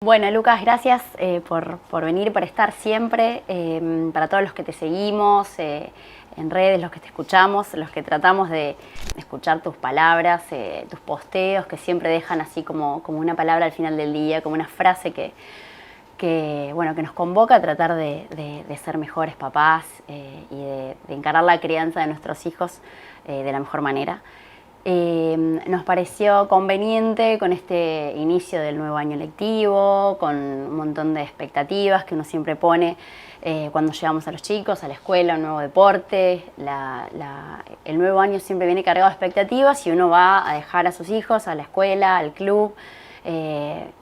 Bueno, Lucas, gracias por venir, por estar siempre. Para todos los que te seguimos en redes, los que te escuchamos, los que tratamos de escuchar tus palabras, tus posteos, que siempre dejan así como una palabra al final del día, como una frase que nos convoca a tratar de ser mejores papás y de encarar la crianza de nuestros hijos de la mejor manera. Nos pareció conveniente con este inicio del nuevo año lectivo, con un montón de expectativas que uno siempre pone cuando llevamos a los chicos a la escuela, un nuevo deporte. El nuevo año siempre viene cargado de expectativas y uno va a dejar a sus hijos a la escuela, al club,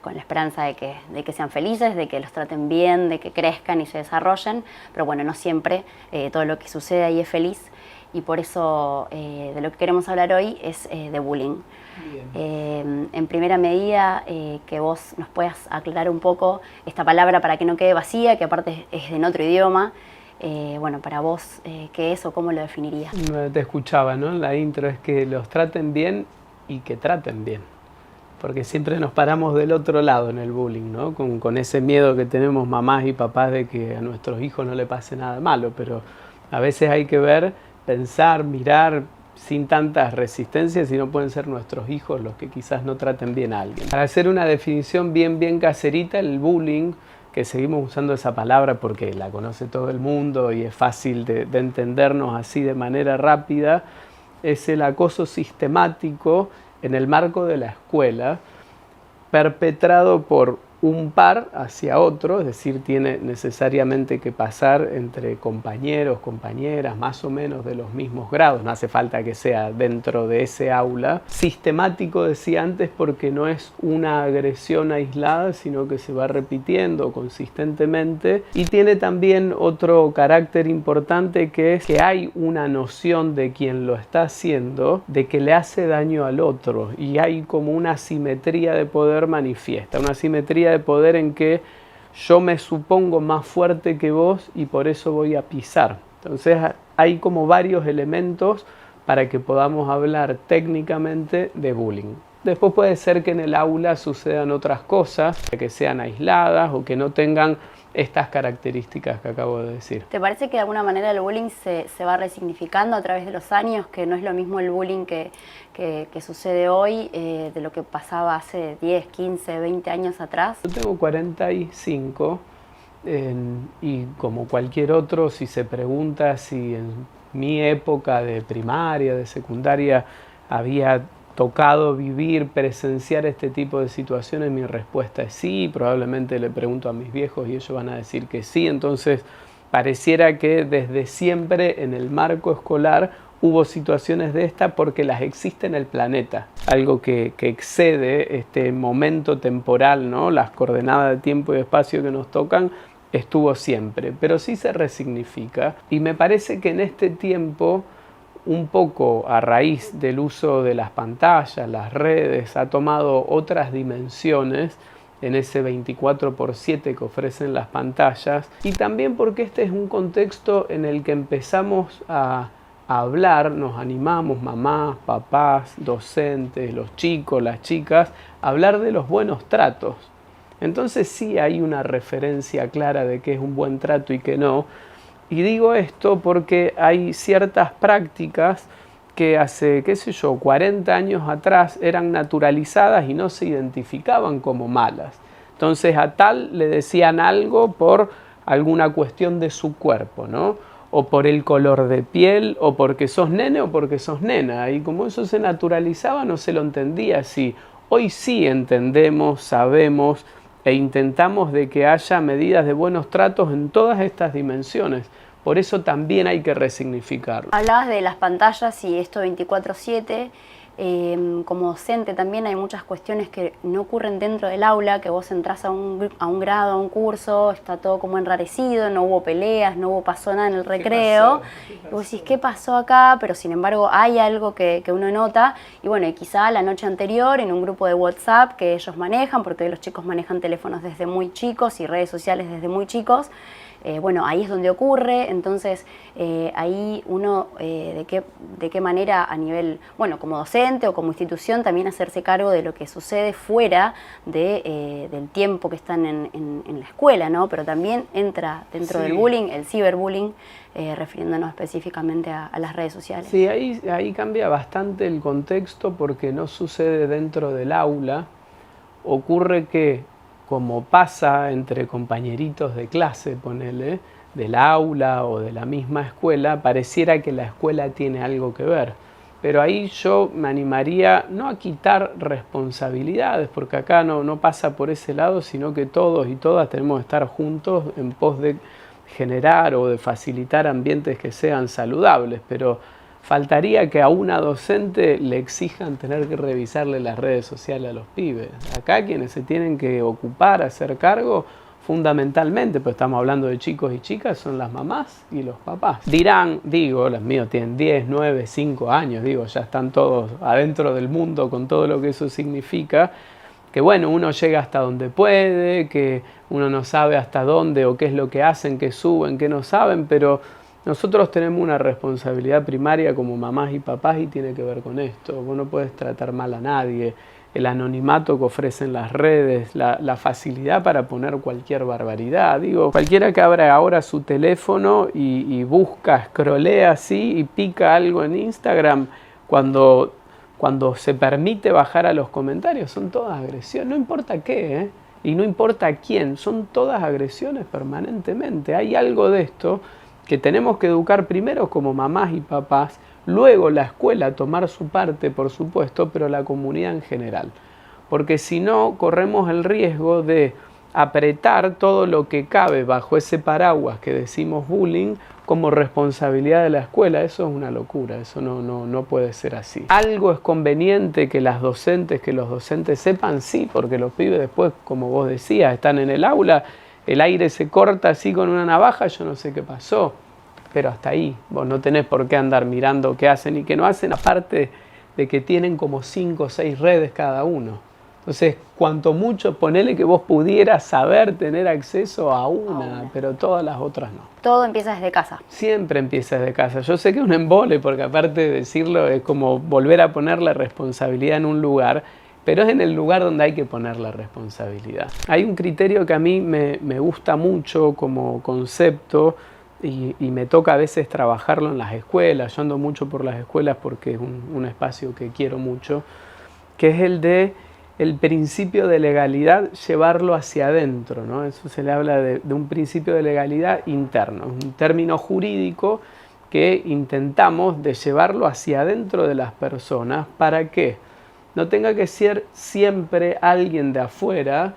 con la esperanza de que sean felices, de que los traten bien, de que crezcan y se desarrollen. Pero bueno, no siempre todo lo que sucede ahí es feliz. Y por eso de lo que queremos hablar hoy es de bullying. En primera medida, que vos nos puedas aclarar un poco esta palabra para que no quede vacía, que aparte es en otro idioma. Para vos, ¿qué es o cómo lo definirías? Te escuchaba, ¿no? La intro es que los traten bien y que traten bien. Porque siempre nos paramos del otro lado en el bullying, ¿no? Con ese miedo que tenemos mamás y papás de que a nuestros hijos no le pase nada malo. Pero a veces hay que pensar, mirar sin tantas resistencias si no pueden ser nuestros hijos los que quizás no traten bien a alguien. Para hacer una definición bien caserita, el bullying, que seguimos usando esa palabra porque la conoce todo el mundo y es fácil de entendernos así de manera rápida, es el acoso sistemático en el marco de la escuela, perpetrado por un par hacia otro, es decir, tiene necesariamente que pasar entre compañeros, compañeras, más o menos de los mismos grados, no hace falta que sea dentro de ese aula. Sistemático, decía antes, porque no es una agresión aislada, sino que se va repitiendo consistentemente, y tiene también otro carácter importante, que es que hay una noción de quien lo está haciendo, de que le hace daño al otro, y hay como una asimetría de poder manifiesta, una asimetría de poder en que yo me supongo más fuerte que vos y por eso voy a pisar. Entonces hay como varios elementos para que podamos hablar técnicamente de bullying. Después puede ser que en el aula sucedan otras cosas, que sean aisladas o que no tengan estas características que acabo de decir. ¿Te parece que de alguna manera el bullying se va resignificando a través de los años, que no es lo mismo el bullying que sucede hoy de lo que pasaba hace 10, 15, 20 años atrás? Yo tengo 45 y como cualquier otro, si se pregunta si en mi época de primaria, de secundaria, había tocado vivir, presenciar este tipo de situaciones, mi respuesta es sí. Probablemente le pregunto a mis viejos y ellos van a decir que sí. Entonces pareciera que desde siempre en el marco escolar hubo situaciones de esta porque las existe en el planeta, algo que excede este momento temporal, ¿no? Las coordenadas de tiempo y espacio que nos tocan estuvo siempre, pero sí se resignifica, y me parece que en este tiempo, un poco a raíz del uso de las pantallas, las redes, ha tomado otras dimensiones en ese 24/7 que ofrecen las pantallas, y también porque este es un contexto en el que empezamos a hablar, nos animamos, mamás, papás, docentes, los chicos, las chicas, a hablar de los buenos tratos. Entonces sí hay una referencia clara de qué es un buen trato y qué no. Y digo esto porque hay ciertas prácticas que hace, 40 años atrás eran naturalizadas y no se identificaban como malas. Entonces a tal le decían algo por alguna cuestión de su cuerpo, ¿no? O por el color de piel, o porque sos nene o porque sos nena. Y como eso se naturalizaba, no se lo entendía así. Hoy sí entendemos, sabemos e intentamos de que haya medidas de buenos tratos en todas estas dimensiones. Por eso también hay que resignificarlo. Hablabas de las pantallas y esto 24/7. Como docente también hay muchas cuestiones que no ocurren dentro del aula, que vos entrás a un grado, a un curso, está todo como enrarecido, no hubo peleas, pasó nada en el recreo. ¿Qué pasó? Y vos decís, ¿qué pasó acá? Pero sin embargo hay algo que uno nota, y quizá la noche anterior en un grupo de WhatsApp que ellos manejan, porque los chicos manejan teléfonos desde muy chicos y redes sociales desde muy chicos, bueno, ahí es donde ocurre, entonces ahí uno de qué manera a nivel, bueno, como docente o como institución también hacerse cargo de lo que sucede fuera del tiempo que están en la escuela, ¿no? Pero también entra dentro del bullying, el ciberbullying, refiriéndonos específicamente a las redes sociales. Sí, ahí cambia bastante el contexto porque no sucede dentro del aula, ocurre que, como pasa entre compañeritos de clase, ponele, del aula o de la misma escuela, pareciera que la escuela tiene algo que ver. Pero ahí yo me animaría no a quitar responsabilidades, porque acá no pasa por ese lado, sino que todos y todas tenemos que estar juntos en pos de generar o de facilitar ambientes que sean saludables, pero faltaría que a una docente le exijan tener que revisarle las redes sociales a los pibes. Acá quienes se tienen que ocupar, hacer cargo, fundamentalmente, pues estamos hablando de chicos y chicas, son las mamás y los papás. Dirán, digo, los míos tienen 10, 9, 5 años, digo, ya están todos adentro del mundo con todo lo que eso significa, que bueno, uno llega hasta donde puede, que uno no sabe hasta dónde o qué es lo que hacen, qué suben, qué no saben, pero nosotros tenemos una responsabilidad primaria como mamás y papás y tiene que ver con esto. Vos no puedes tratar mal a nadie. El anonimato que ofrecen las redes, la facilidad para poner cualquier barbaridad. Digo, cualquiera que abra ahora su teléfono y busca, scrollea así y pica algo en Instagram, cuando se permite bajar a los comentarios, son todas agresiones, no importa qué, y no importa quién, son todas agresiones permanentemente. Hay algo de esto que tenemos que educar primero como mamás y papás, luego la escuela tomar su parte, por supuesto, pero la comunidad en general. Porque si no, corremos el riesgo de apretar todo lo que cabe bajo ese paraguas que decimos bullying como responsabilidad de la escuela. Eso es una locura, eso no puede ser así. Algo es conveniente que los docentes sepan, sí, porque los pibes después, como vos decías, están en el aula, el aire se corta así con una navaja, yo no sé qué pasó, pero hasta ahí. Vos no tenés por qué andar mirando qué hacen y qué no hacen, aparte de que tienen como 5 o 6 redes cada uno. Entonces, cuanto mucho, ponele que vos pudieras saber tener acceso a una, pero todas las otras no. Todo empieza desde casa. Siempre empieza desde casa. Yo sé que es un embole, porque aparte de decirlo es como volver a poner la responsabilidad en un lugar, pero es en el lugar donde hay que poner la responsabilidad. Hay un criterio que a mí me gusta mucho como concepto y me toca a veces trabajarlo en las escuelas. Yo ando mucho por las escuelas porque es un espacio que quiero mucho, que es el principio de legalidad, llevarlo hacia adentro, ¿no? Eso se le habla de un principio de legalidad interno, un término jurídico que intentamos de llevarlo hacia adentro de las personas para que no tenga que ser siempre alguien de afuera,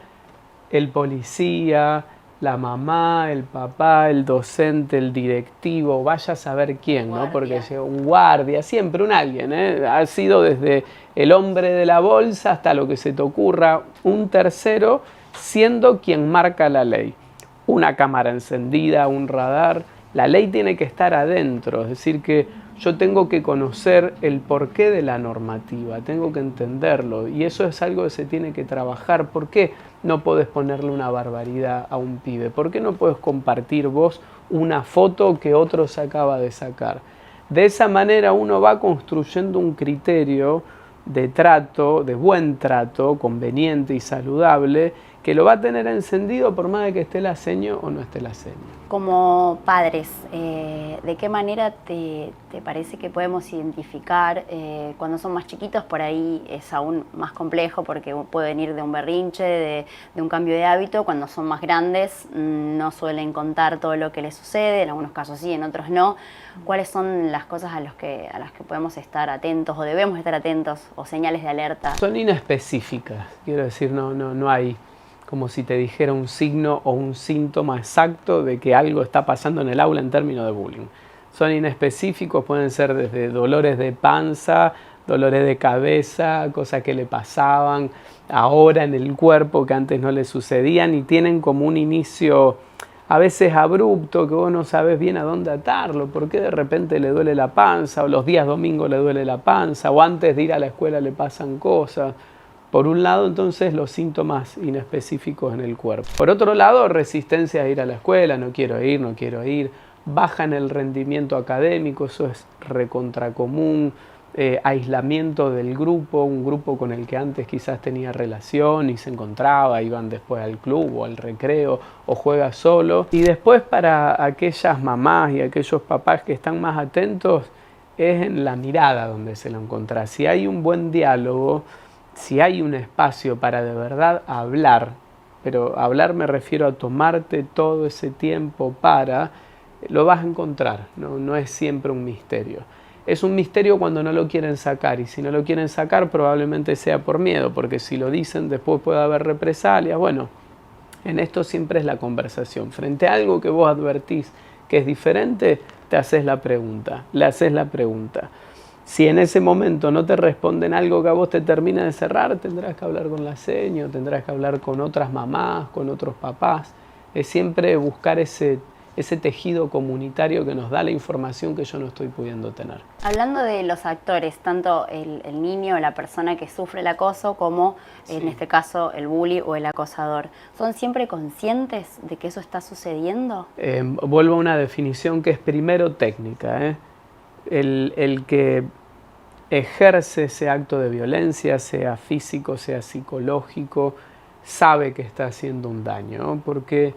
el policía, la mamá, el papá, el docente, el directivo, vaya a saber quién, ¿no? Porque llega un guardia, siempre un alguien, ha sido desde el hombre de la bolsa hasta lo que se te ocurra, un tercero siendo quien marca la ley. Una cámara encendida, un radar, la ley tiene que estar adentro, es decir que yo tengo que conocer el porqué de la normativa, tengo que entenderlo y eso es algo que se tiene que trabajar. ¿Por qué no podés ponerle una barbaridad a un pibe? ¿Por qué no podés compartir vos una foto que otro se acaba de sacar? De esa manera uno va construyendo un criterio de trato, de buen trato, conveniente y saludable, que lo va a tener encendido por más de que esté la seño o no esté la seño. Como padres, ¿de qué manera te parece que podemos identificar cuando son más chiquitos? Por ahí es aún más complejo porque puede venir de un berrinche, de un cambio de hábito. Cuando son más grandes no suelen contar todo lo que les sucede, en algunos casos sí, en otros no. ¿Cuáles son las cosas a las que podemos estar atentos o debemos estar atentos o señales de alerta? Son inespecíficas, quiero decir, no hay como si te dijera un signo o un síntoma exacto de que algo está pasando en el aula en términos de bullying. Son inespecíficos, pueden ser desde dolores de panza, dolores de cabeza, cosas que le pasaban ahora en el cuerpo que antes no le sucedían y tienen como un inicio a veces abrupto que vos no sabes bien a dónde atarlo, por qué de repente le duele la panza o los días domingos le duele la panza o antes de ir a la escuela le pasan cosas. Por un lado, entonces, los síntomas inespecíficos en el cuerpo. Por otro lado, resistencia a ir a la escuela, no quiero ir, baja en el rendimiento académico, eso es recontracomún, aislamiento del grupo, un grupo con el que antes quizás tenía relación y se encontraba, iban después al club o al recreo o juega solo. Y después, para aquellas mamás y aquellos papás que están más atentos, es en la mirada donde se lo encuentra. Si hay un buen diálogo, si hay un espacio para de verdad hablar, pero hablar me refiero a tomarte todo ese tiempo lo vas a encontrar, no es siempre un misterio. Es un misterio cuando no lo quieren sacar, y si no lo quieren sacar probablemente sea por miedo, porque si lo dicen después puede haber represalias. Bueno, en esto siempre es la conversación. Frente a algo que vos advertís que es diferente, te haces la pregunta, le haces la pregunta. Si en ese momento no te responden algo que a vos te termina de cerrar, tendrás que hablar con la seño, tendrás que hablar con otras mamás, con otros papás. Es siempre buscar ese tejido comunitario que nos da la información que yo no estoy pudiendo tener. Hablando de los actores, tanto el niño o la persona que sufre el acoso como, en este caso, el bully o el acosador, ¿son siempre conscientes de que eso está sucediendo? Vuelvo a una definición que es primero técnica. El que ejerce ese acto de violencia, sea físico, sea psicológico, sabe que está haciendo un daño, ¿no? Porque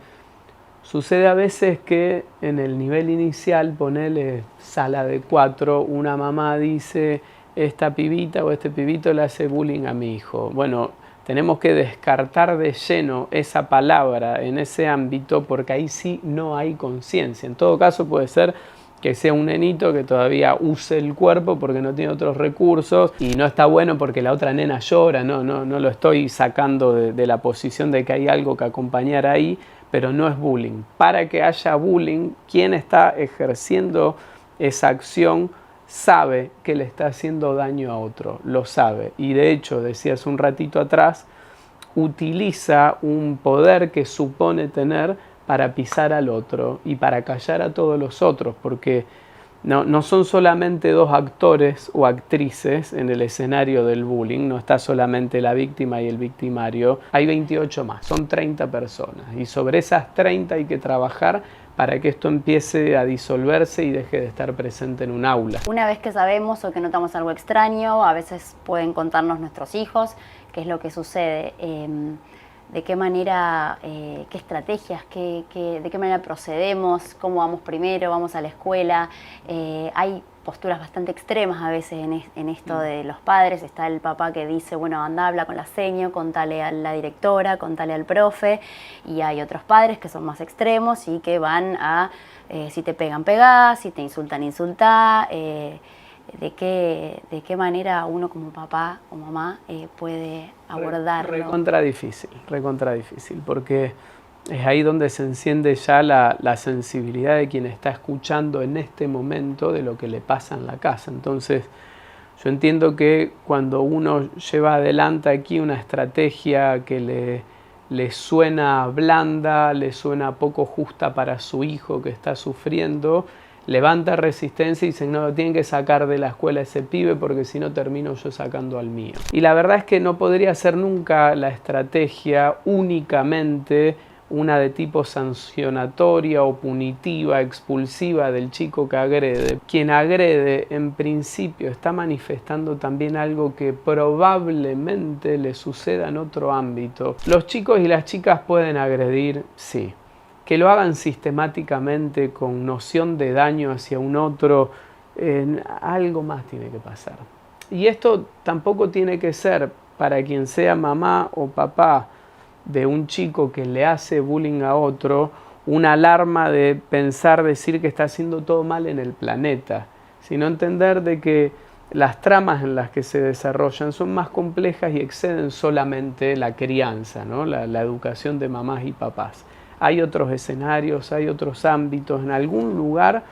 sucede a veces que en el nivel inicial, ponele sala de 4, una mamá dice, esta pibita o este pibito le hace bullying a mi hijo. Bueno, tenemos que descartar de lleno esa palabra en ese ámbito, porque ahí sí no hay conciencia. En todo caso puede ser que sea un nenito que todavía use el cuerpo porque no tiene otros recursos y no está bueno porque la otra nena llora. No lo estoy sacando de la posición de que hay algo que acompañar ahí, pero no es bullying. Para que haya bullying, quien está ejerciendo esa acción sabe que le está haciendo daño a otro, lo sabe. Y de hecho, decías un ratito atrás, utiliza un poder que supone tener para pisar al otro y para callar a todos los otros, porque no son solamente dos actores o actrices en el escenario del bullying, no está solamente la víctima y el victimario, hay 28 más, son 30 personas, y sobre esas 30 hay que trabajar para que esto empiece a disolverse y deje de estar presente en un aula. Una vez que sabemos o que notamos algo extraño, a veces pueden contarnos nuestros hijos qué es lo que sucede. De qué manera, qué estrategias, de qué manera procedemos, cómo vamos primero, vamos a la escuela. Hay posturas bastante extremas a veces en esto de los padres. Está el papá que dice, bueno, anda, habla con la seño, contale a la directora, contale al profe. Y hay otros padres que son más extremos y que van a, si te pegan, pegá, si te insultan, insultá. De qué manera uno como papá o mamá puede abordarlo. Recontra difícil, porque es ahí donde se enciende ya la sensibilidad de quien está escuchando en este momento de lo que le pasa en la casa. Entonces, yo entiendo que cuando uno lleva adelante aquí una estrategia que le suena blanda, le suena poco justa para su hijo que está sufriendo, levanta resistencia y dice, no, lo tienen que sacar de la escuela ese pibe porque si no termino yo sacando al mío. Y la verdad es que no podría ser nunca la estrategia únicamente una de tipo sancionatoria o punitiva, expulsiva del chico que agrede. Quien agrede en principio está manifestando también algo que probablemente le suceda en otro ámbito. Los chicos y las chicas pueden agredir, sí. Que lo hagan sistemáticamente con noción de daño hacia un otro, algo más tiene que pasar. Y esto tampoco tiene que ser para quien sea mamá o papá de un chico que le hace bullying a otro, una alarma de decir que está haciendo todo mal en el planeta, sino entender de que las tramas en las que se desarrollan son más complejas y exceden solamente la crianza, ¿no? la educación de mamás y papás. Hay otros escenarios, hay otros ámbitos, en algún lugar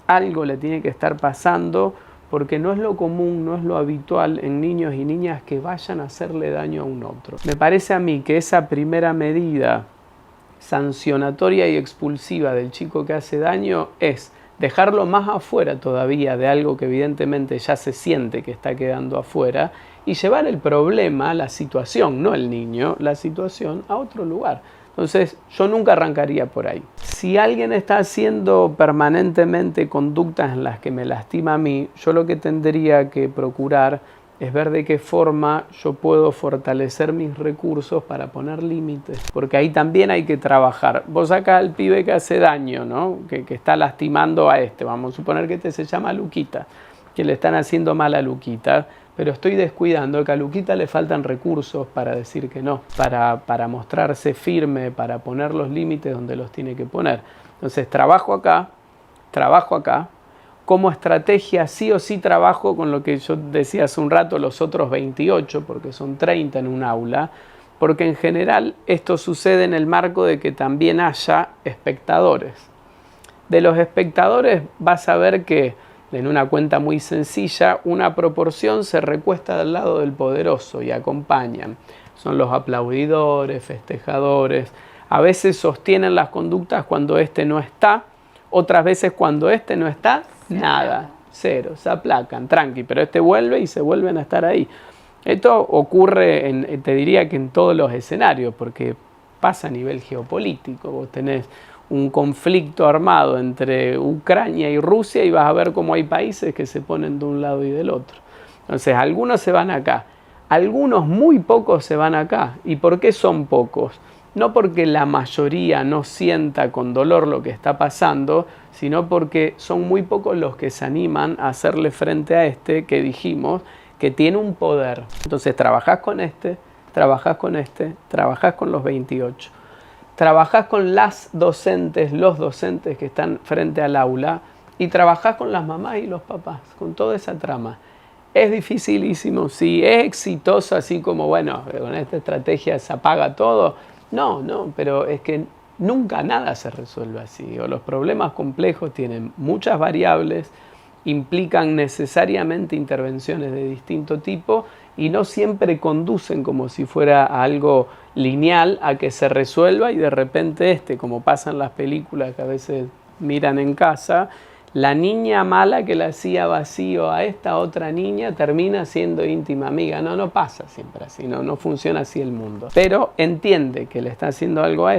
algo le tiene que estar pasando porque no es lo común, no es lo habitual en niños y niñas que vayan a hacerle daño a un otro. Me parece a mí que esa primera medida sancionatoria y expulsiva del chico que hace daño es dejarlo más afuera todavía de algo que evidentemente ya se siente que está quedando afuera y llevar el problema, la situación, no el niño, la situación a otro lugar. Entonces, yo nunca arrancaría por ahí. Si alguien está haciendo permanentemente conductas en las que me lastima a mí, yo lo que tendría que procurar es ver de qué forma yo puedo fortalecer mis recursos para poner límites, porque ahí también hay que trabajar. Vos acá al pibe que hace daño, ¿no? que está lastimando a vamos a suponer que se llama Luquita, que le están haciendo mal a Luquita, pero estoy descuidando que a Luquita le faltan recursos para decir que no, para mostrarse firme, para poner los límites donde los tiene que poner. Entonces trabajo acá, como estrategia sí o sí trabajo con lo que yo decía hace un rato, los otros 28, porque son 30 en un aula, porque en general esto sucede en el marco de que también haya espectadores. De los espectadores vas a ver que, en una cuenta muy sencilla, una proporción se recuesta del lado del poderoso y acompañan. Son los aplaudidores, festejadores. A veces sostienen las conductas cuando no está, otras veces cuando no está, nada, cero, se aplacan, tranqui, pero vuelve y se vuelven a estar ahí. Esto ocurre, te diría que en todos los escenarios, porque pasa a nivel geopolítico. Vos tenés un conflicto armado entre Ucrania y Rusia y vas a ver cómo hay países que se ponen de un lado y del otro. Entonces, algunos se van acá, algunos muy pocos se van acá. ¿Y por qué son pocos? No porque la mayoría no sienta con dolor lo que está pasando, sino porque son muy pocos los que se animan a hacerle frente a que dijimos que tiene un poder. Entonces, trabajás con trabajás con trabajás con los 28. Trabajás con las docentes, los docentes que están frente al aula y trabajás con las mamás y los papás, con toda esa trama. Es dificilísimo, sí, es exitoso así como, bueno, con esta estrategia se apaga todo. No, pero es que nunca nada se resuelve así. O los problemas complejos tienen muchas variables, implican necesariamente intervenciones de distinto tipo y no siempre conducen como si fuera algo lineal a que se resuelva y de repente como pasa en las películas que a veces miran en casa, la niña mala que le hacía vacío a esta otra niña termina siendo íntima amiga. No pasa siempre así, no funciona así el mundo. Pero entiende que le está haciendo algo a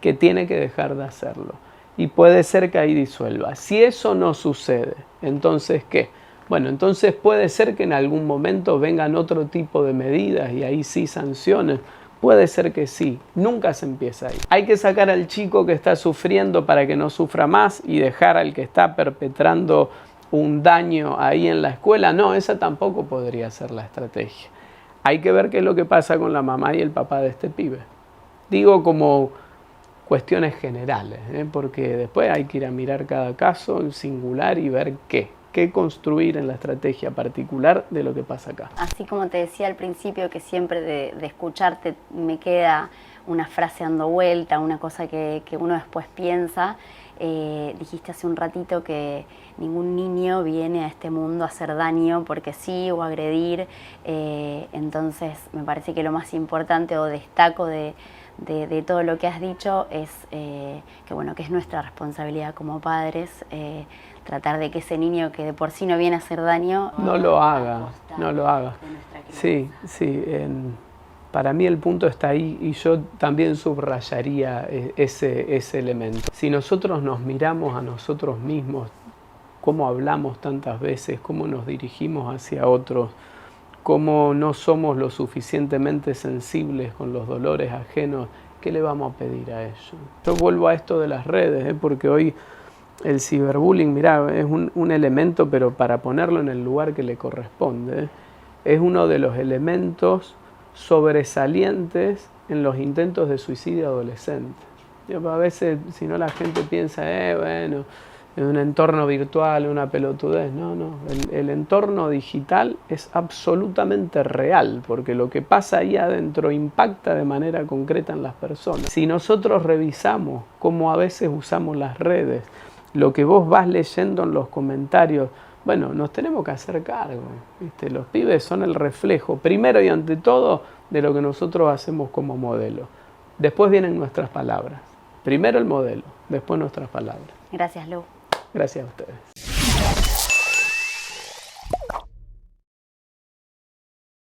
que tiene que dejar de hacerlo. Y puede ser que ahí disuelva. Si eso no sucede, entonces ¿qué? Bueno, entonces puede ser que en algún momento vengan otro tipo de medidas y ahí sí sanciones. Puede ser que sí, nunca se empieza ahí. Hay que sacar al chico que está sufriendo para que no sufra más y dejar al que está perpetrando un daño ahí en la escuela. No, esa tampoco podría ser la estrategia. Hay que ver qué es lo que pasa con la mamá y el papá de este pibe. Digo como cuestiones generales, porque después hay que ir a mirar cada caso en singular y ver qué construir en la estrategia particular de lo que pasa acá. Así como te decía al principio que siempre de escucharte me queda una frase dando vuelta, una cosa que uno después piensa, dijiste hace un ratito que ningún niño viene a este mundo a hacer daño porque sí o agredir, entonces me parece que lo más importante o destaco de todo lo que has dicho es que es nuestra responsabilidad como padres tratar de que ese niño que de por sí no viene a hacer daño no lo haga. Sí, para mí el punto está ahí y yo también subrayaría ese elemento. Si nosotros nos miramos a nosotros mismos, cómo hablamos tantas veces, cómo nos dirigimos hacia otros, cómo no somos lo suficientemente sensibles con los dolores ajenos, ¿qué le vamos a pedir a ellos? Yo vuelvo a esto de las redes, porque hoy el ciberbullying, mirá, es un elemento, pero para ponerlo en el lugar que le corresponde, es uno de los elementos sobresalientes en los intentos de suicidio adolescente. A veces, si no, la gente piensa, bueno, en un entorno virtual, una pelotudez. No, el entorno digital es absolutamente real, porque lo que pasa ahí adentro impacta de manera concreta en las personas. Si nosotros revisamos cómo a veces usamos las redes, lo que vos vas leyendo en los comentarios, bueno, nos tenemos que hacer cargo, ¿viste? Los pibes son el reflejo, primero y ante todo, de lo que nosotros hacemos como modelo. Después vienen nuestras palabras. Primero el modelo, después nuestras palabras. Gracias, Lu. Gracias a ustedes.